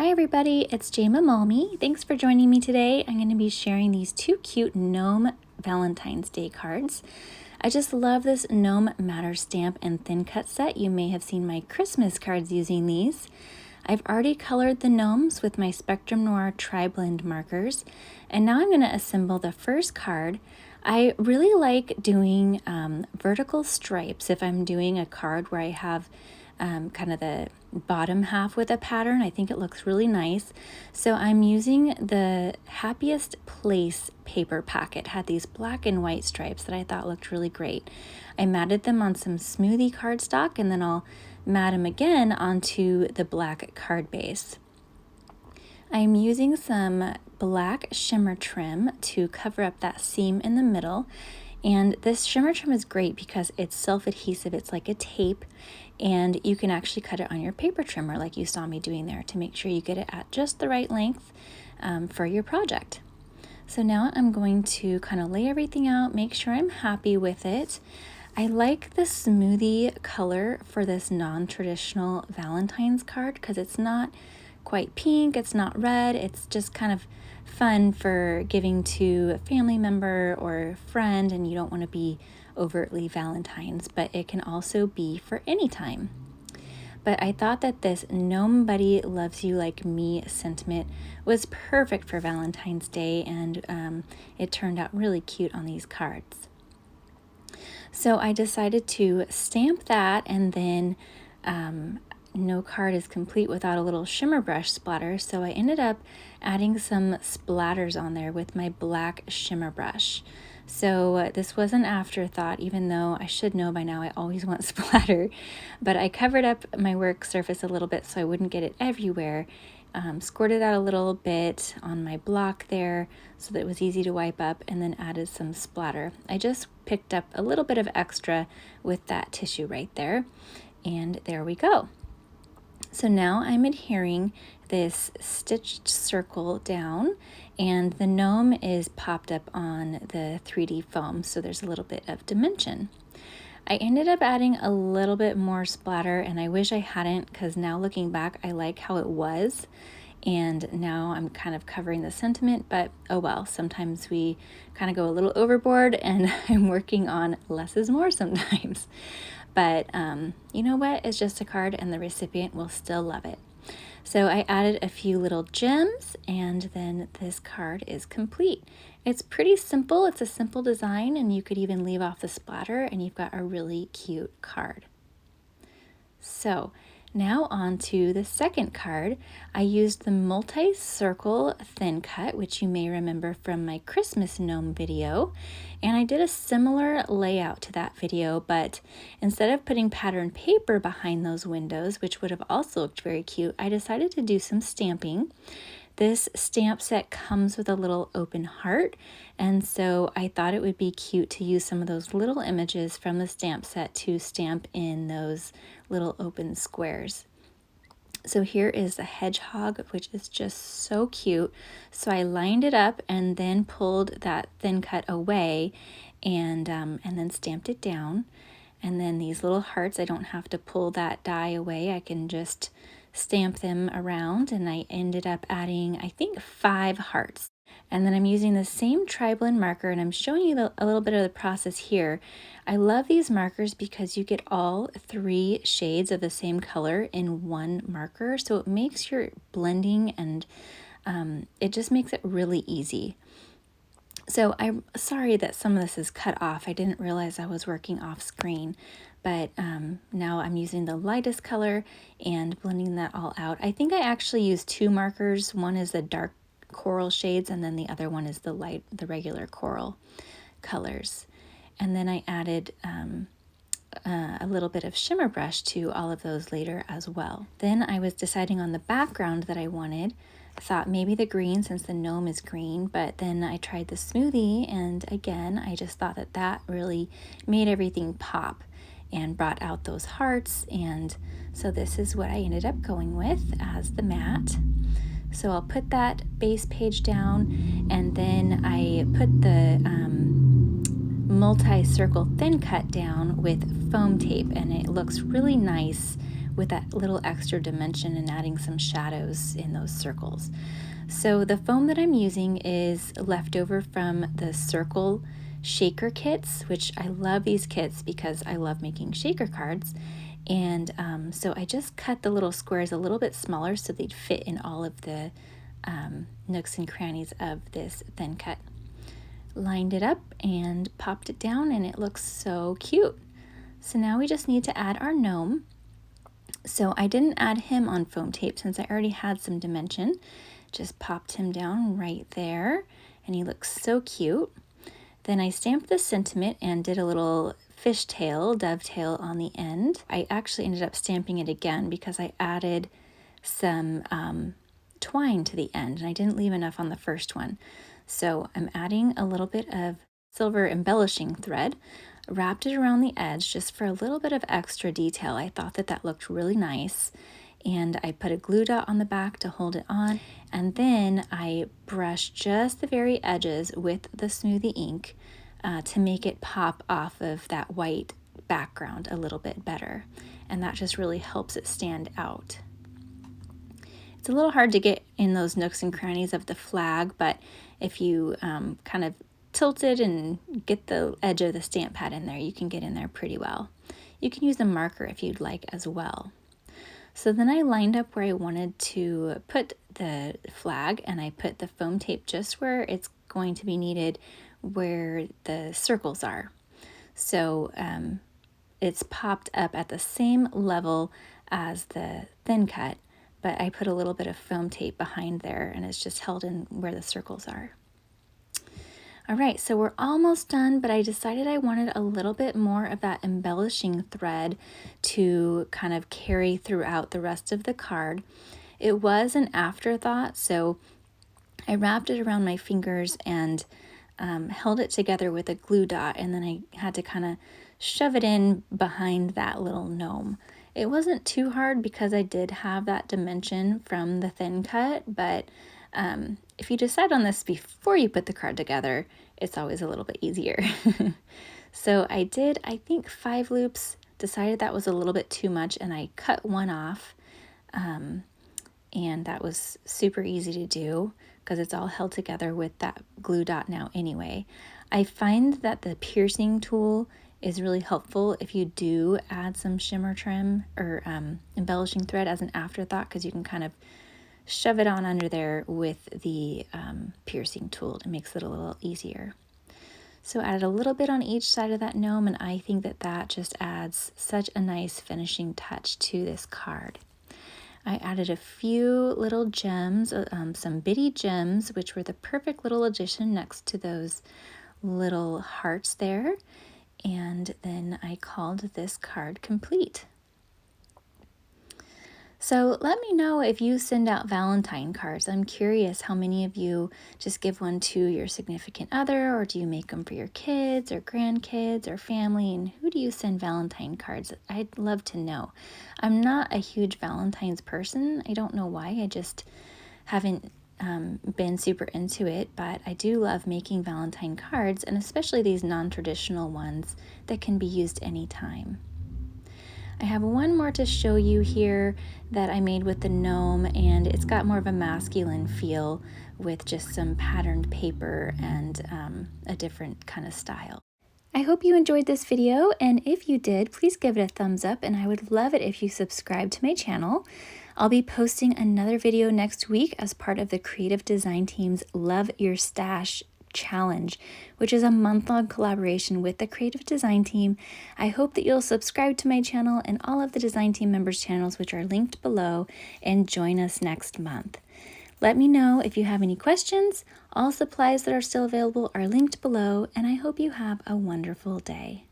Hi everybody, it's Jayma Malmy. Thanks for joining me today. I'm going to be sharing these two cute Gnome Valentine's Day cards. I just love this Gnome Matter stamp and thin cut set. You may have seen my Christmas cards using these. I've already colored the gnomes with my Spectrum Noir Triblend Markers, and now I'm going to assemble the first card. I really like doing vertical stripes if I'm doing a card where I have kind of the bottom half with a pattern. I think it looks really nice. So I'm using the Happiest Place paper packet. It had these black and white stripes that I thought looked really great. I matted them on some Smoothie cardstock, and then I'll mat them again onto the black card base. I'm using some black shimmer trim to cover up that seam in the middle. And this shimmer trim is great because it's self-adhesive. It's like a tape, and you can actually cut it on your paper trimmer like you saw me doing there to make sure you get it at just the right length for your project. So now I'm going to kind of lay everything out, make sure I'm happy with it. I like the smoothie color for this non-traditional Valentine's card because it's not quite pink, it's not red, it's just kind of fun for giving to a family member or friend, and you don't want to be overtly Valentine's, but it can also be for any time. But I thought that this Nobody Loves You Like Me sentiment was perfect for Valentine's Day, and it turned out really cute on these cards. So I decided to stamp that, and then no card is complete without a little shimmer brush splatter, so I ended up adding some splatters on there with my black shimmer brush. So this was an afterthought, even though I should know by now I always want splatter, but I covered up my work surface a little bit so I wouldn't get it everywhere. Squirted out a little bit on my block there so that it was easy to wipe up, and then added some splatter. I just picked up a little bit of extra with that tissue right there, and there we go. So now I'm adhering this stitched circle down, and the gnome is popped up on the 3D foam, so there's a little bit of dimension. I ended up adding a little bit more splatter, and I wish I hadn't, because now looking back, I like how it was, and now I'm kind of covering the sentiment, but oh well, sometimes we kind of go a little overboard, and I'm working on less is more sometimes. But you know what? It's just a card, and the recipient will still love it. So I added a few little gems, and then this card is complete. It's pretty simple. It's a simple design, and you could even leave off the splatter, and you've got a really cute card. So now on to the second card. I used the multi-circle thin cut, which you may remember from my Christmas gnome video, and I did a similar layout to that video, but instead of putting pattern paper behind those windows, which would have also looked very cute, I decided to do some stamping. This stamp set comes with a little open heart, and so I thought it would be cute to use some of those little images from the stamp set to stamp in those little open squares. So here is the hedgehog, which is just so cute. So I lined it up and then pulled that thin cut away, and then stamped it down. And then these little hearts, I don't have to pull that die away. I can just stamp them around, and I ended up adding, I think, 5 hearts. And then I'm using the same Triblend marker, and I'm showing you a little bit of the process here. I love these markers because you get all 3 shades of the same color in one marker, so it makes your blending, and it just makes it really easy. So I'm sorry that some of this is cut off. I didn't realize I was working off screen, but now I'm using the lightest color and blending that all out. I think I actually used 2 markers. One is the dark coral shades, and then the other one is the regular coral colors. And then I added a little bit of shimmer brush to all of those later as well. Then I was deciding on the background that I wanted. I thought maybe the green, since the gnome is green, but then I tried the smoothie, and again, I just thought that that really made everything pop and brought out those hearts, and so this is what I ended up going with as the mat. So I'll put that base page down, and then I put the multi-circle thin cut down with foam tape, and it looks really nice with that little extra dimension and adding some shadows in those circles. So the foam that I'm using is leftover from the circle shaker kits, which I love these kits because I love making shaker cards. And so I just cut the little squares a little bit smaller so they'd fit in all of the nooks and crannies of this thin cut. Lined it up and popped it down, and it looks so cute. So now we just need to add our gnome. So I didn't add him on foam tape since I already had some dimension. Just popped him down right there, and he looks so cute. Then I stamped the sentiment and did a little fishtail, dovetail on the end. I actually ended up stamping it again because I added some twine to the end, and I didn't leave enough on the first one. So I'm adding a little bit of silver embellishing thread, wrapped it around the edge just for a little bit of extra detail. I thought that that looked really nice. And I put a glue dot on the back to hold it on, and then I brushed just the very edges with the Smoothie ink to make it pop off of that white background a little bit better, and that just really helps it stand out. It's a little hard to get in those nooks and crannies of the flag, but if you kind of tilt it and get the edge of the stamp pad in there, you can get in there pretty well. You can use a marker if you'd like as well. So then I lined up where I wanted to put the flag, and I put the foam tape just where it's going to be needed, where the circles are. So it's popped up at the same level as the thin cut, but I put a little bit of foam tape behind there, and it's just held in where the circles are. All right, so we're almost done, but I decided I wanted a little bit more of that embellishing thread to kind of carry throughout the rest of the card. It was an afterthought, so I wrapped it around my fingers and held it together with a glue dot, and then I had to kind of shove it in behind that little gnome. It wasn't too hard because I did have that dimension from the thin cut, but if you decide on this before you put the card together, it's always a little bit easier. So I did, I think, 5 loops, decided that was a little bit too much, and I cut one off. And that was super easy to do because it's all held together with that glue dot now anyway. I find that the piercing tool is really helpful if you do add some shimmer trim or embellishing thread as an afterthought, because you can kind of shove it on under there with the piercing tool. It makes it a little easier. So I added a little bit on each side of that gnome, and I think that that just adds such a nice finishing touch to this card. I added a few little gems, some bitty gems, which were the perfect little addition next to those little hearts there. And then I called this card complete. So let me know if you send out Valentine cards. I'm curious how many of you just give one to your significant other, or do you make them for your kids or grandkids or family, and who do you send Valentine cards? I'd love to know. I'm not a huge Valentine's person. I don't know why. I just haven't been super into it, but I do love making Valentine cards, and especially these non-traditional ones that can be used anytime. I have one more to show you here that I made with the gnome, and it's got more of a masculine feel with just some patterned paper and a different kind of style. I hope you enjoyed this video, and if you did, please give it a thumbs up, and I would love it if you subscribe to my channel. I'll be posting another video next week as part of the Creative Design Team's Love Your Stash Challenge, which is a month-long collaboration with the Creative Design Team. I hope that you'll subscribe to my channel and all of the Design Team members' channels, which are linked below, and join us next month. Let me know if you have any questions. All supplies that are still available are linked below, and I hope you have a wonderful day.